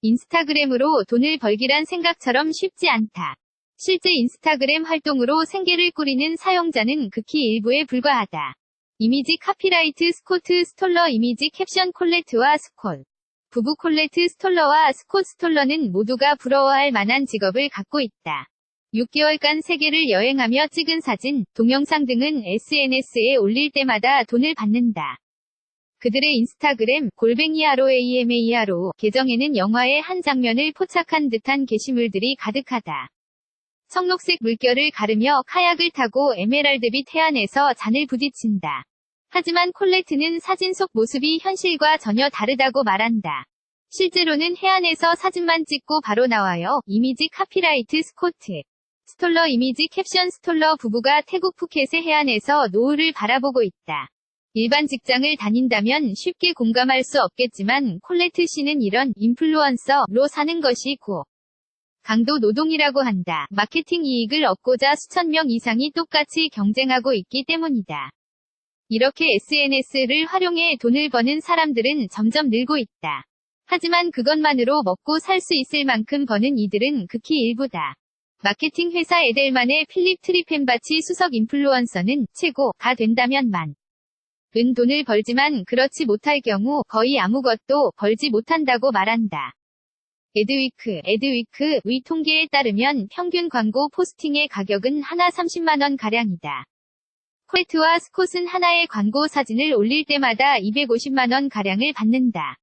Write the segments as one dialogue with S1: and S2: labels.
S1: 인스타그램으로 돈을 벌기란 생각처럼 쉽지 않다. 실제 인스타그램 활동으로 생계를 꾸리는 사용자는 극히 일부에 불과하다. 이미지 카피라이트 스코트 스톨러 이미지 캡션 콜레트와 스콧. 부부 콜레트 스톨러와 스콧 스톨러는 모두가 부러워할 만한 직업을 갖고 있다. 6개월간 세계를 여행하며 찍은 사진, 동영상 등은 SNS에 올릴 때마다 돈을 받는다. 그들의 인스타그램 @AMARO 계정에는 영화의 한 장면을 포착한 듯한 게시물들이 가득하다. 청록색 물결을 가르며 카약을 타고 에메랄드빛 해안에서 잔을 부딪힌다. 하지만 콜레트는 사진 속 모습이 현실과 전혀 다르다고 말한다. 실제로는 해안에서 사진만 찍고 바로 나와요. 이미지 카피라이트 스코트. 스톨러 이미지 캡션 스톨러 부부가 태국 푸켓의 해안에서 노을을 바라보고 있다. 일반 직장을 다닌다면 쉽게 공감할 수 없겠지만 콜레트 씨는 이런 인플루언서로 사는 것이 강도 노동이라고 한다. 마케팅 이익을 얻고자 수천 명 이상이 똑같이 경쟁하고 있기 때문이다. 이렇게 SNS를 활용해 돈을 버는 사람들은 점점 늘고 있다. 하지만 그것만으로 먹고 살 수 있을 만큼 버는 이들은 극히 일부다. 마케팅 회사 에델만의 필립 트리펜바치 수석 인플루언서는 최고가 된다면 은 돈을 벌지만 그렇지 못할 경우 거의 아무것도 벌지 못한다고 말한다. 에드위크의 통계에 따르면 평균 광고 포스팅의 가격은 하나 30만원 가량이다. 콜레트와 스콧은 하나의 광고 사진을 올릴 때마다 250만원 가량을 받는다.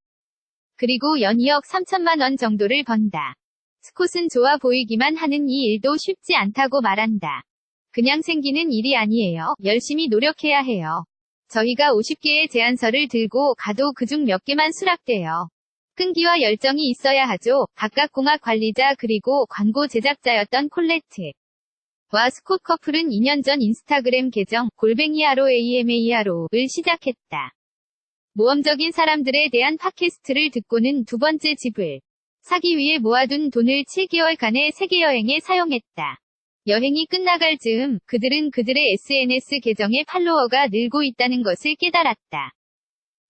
S1: 그리고 연 2억 3천만원 정도를 번다. 스콧은 좋아 보이기만 하는 이 일도 쉽지 않다고 말한다. 그냥 생기는 일이 아니에요. 열심히 노력해야 해요. 저희가 50개의 제안서를 들고 가도 그중 몇 개만 수락돼요. 끈기와 열정이 있어야 하죠. 각각 공학 관리자 그리고 광고 제작자였던 콜레트와 스콧 커플은 2년 전 인스타그램 계정 @AMARO를 시작했다. 모험적인 사람들에 대한 팟캐스트를 듣고는 두 번째 집을 사기 위해 모아둔 돈을 7개월간의 세계여행에 사용했다. 여행이 끝나갈 즈음 그들은 그들의 SNS 계정의 팔로워가 늘고 있다는 것을 깨달았다.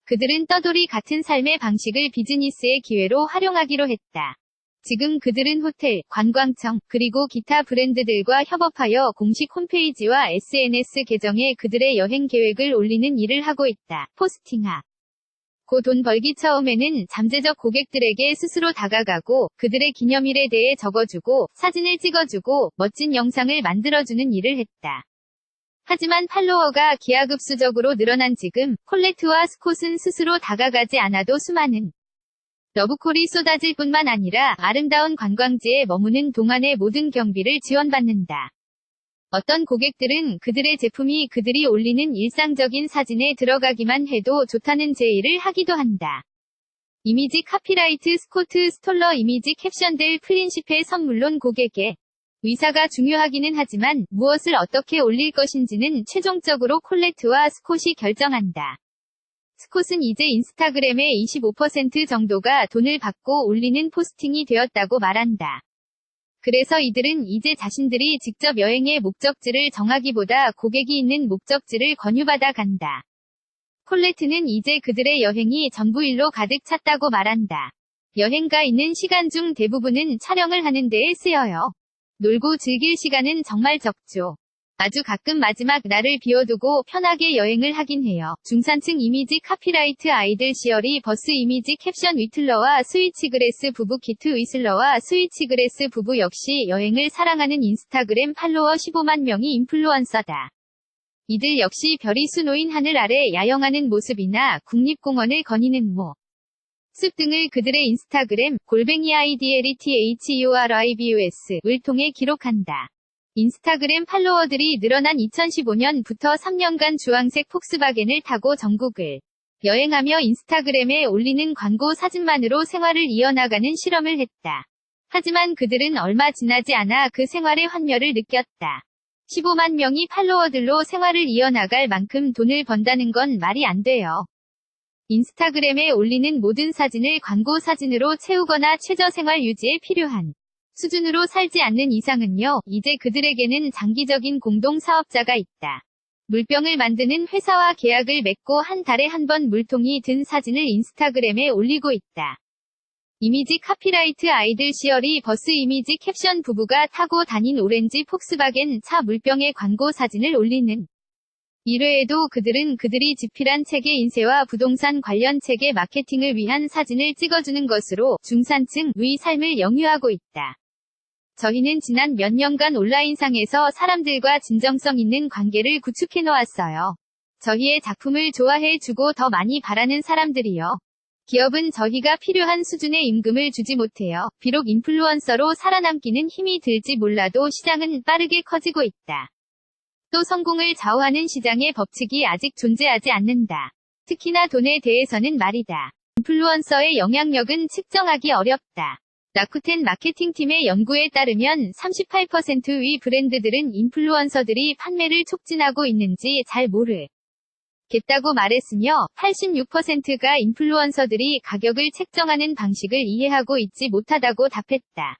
S1: 그들은 떠돌이 같은 삶의 방식을 비즈니스의 기회로 활용하기로 했다. 지금 그들은 호텔, 관광청, 그리고 기타 브랜드들과 협업하여 공식 홈페이지와 SNS 계정에 그들의 여행 계획을 올리는 일을 하고 있다. 포스팅하. 돈 벌기 처음에는 잠재적 고객들에게 스스로 다가가고 그들의 기념일에 대해 적어주고 사진을 찍어주고 멋진 영상을 만들어주는 일을 했다. 하지만 팔로워가 기하급수적으로 늘어난 지금 콜레트와 스콧은 스스로 다가가지 않아도 수많은 러브콜이 쏟아질 뿐만 아니라 아름다운 관광지에 머무는 동안의 모든 경비를 지원받는다. 어떤 고객들은 그들의 제품이 그들이 올리는 일상적인 사진에 들어가기만 해도 좋다는 제의를 하기도 한다. 이미지 카피라이트 스코트 스톨러 이미지 캡션들 프린시페 선물론 고객의 의사가 중요하기는 하지만 무엇을 어떻게 올릴 것인지는 최종적으로 콜레트와 스콧이 결정한다. 스콧은 이제 인스타그램의 25% 정도가 돈을 받고 올리는 포스팅이 되었다고 말한다. 그래서 이들은 이제 자신들이 직접 여행의 목적지를 정하기보다 고객이 있는 목적지를 권유받아 간다. 콜레트는 이제 그들의 여행이 전부 일로 가득 찼다고 말한다. 여행가 있는 시간 중 대부분은 촬영을 하는 데에 쓰여요. 놀고 즐길 시간은 정말 적죠. 아주 가끔 마지막 날을 비워두고 편하게 여행을 하긴 해요. 중산층 이미지 카피라이트 아이들 시어리 버스 이미지 캡션 위틀러와 스위치그레스 부부 키트 위슬러와 스위치그레스 부부 역시 여행을 사랑하는 인스타그램 팔로워 15만 명이 인플루언서다. 이들 역시 별이 수놓인 하늘 아래 야영하는 모습이나 국립공원을 거니는 숲 등을 그들의 인스타그램 @IDLETHEORIBUS를 통해 기록한다. 인스타그램 팔로워들이 늘어난 2015년부터 3년간 주황색 폭스바겐을 타고 전국을 여행하며 인스타그램에 올리는 광고 사진만으로 생활을 이어나가는 실험을 했다. 하지만 그들은 얼마 지나지 않아 그 생활의 환멸을 느꼈다. 15만 명이 팔로워들로 생활을 이어나갈 만큼 돈을 번다는 건 말이 안 돼요. 인스타그램에 올리는 모든 사진을 광고 사진으로 채우거나 최저생활 유지에 필요한 수준으로 살지 않는 이상은요, 이제 그들에게는 장기적인 공동 사업자가 있다. 물병을 만드는 회사와 계약을 맺고 한 달에 한 번 물통이 든 사진을 인스타그램에 올리고 있다. 이미지 카피라이트 아이들 시어리 버스 이미지 캡션 부부가 타고 다닌 오렌지 폭스바겐 차 물병의 광고 사진을 올리는. 이외에도 그들은 그들이 집필한 책의 인쇄와 부동산 관련 책의 마케팅을 위한 사진을 찍어주는 것으로 중산층의 삶을 영유하고 있다. 저희는 지난 몇 년간 온라인상에서 사람들과 진정성 있는 관계를 구축해 놓았어요. 저희의 작품을 좋아해주고 더 많이 바라는 사람들이요. 기업은 저희가 필요한 수준의 임금을 주지 못해요. 비록 인플루언서로 살아남기는 힘이 들지 몰라도 시장은 빠르게 커지고 있다. 또 성공을 좌우하는 시장의 법칙이 아직 존재하지 않는다. 특히나 돈에 대해서는 말이다. 인플루언서의 영향력은 측정하기 어렵다. 라쿠텐 마케팅팀의 연구에 따르면 38%의 브랜드들은 인플루언서들이 판매를 촉진하고 있는지 잘 모르겠다고 말했으며 86%가 인플루언서들이 가격을 책정하는 방식을 이해하고 있지 못하다고 답했다.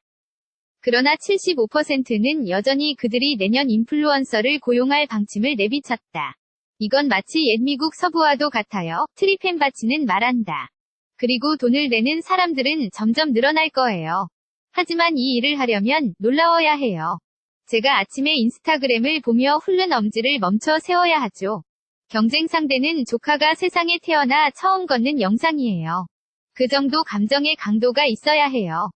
S1: 그러나 75%는 여전히 그들이 내년 인플루언서를 고용할 방침을 내비쳤다. 이건 마치 옛 미국 서부와도 같아요. 트리펜바치는 말한다. 그리고 돈을 내는 사람들은 점점 늘어날 거예요. 하지만 이 일을 하려면 놀라워야 해요. 제가 아침에 인스타그램을 보며 훑는 엄지를 멈춰 세워야 하죠. 경쟁 상대는 조카가 세상에 태어나 처음 걷는 영상이에요. 그 정도 감정의 강도가 있어야 해요.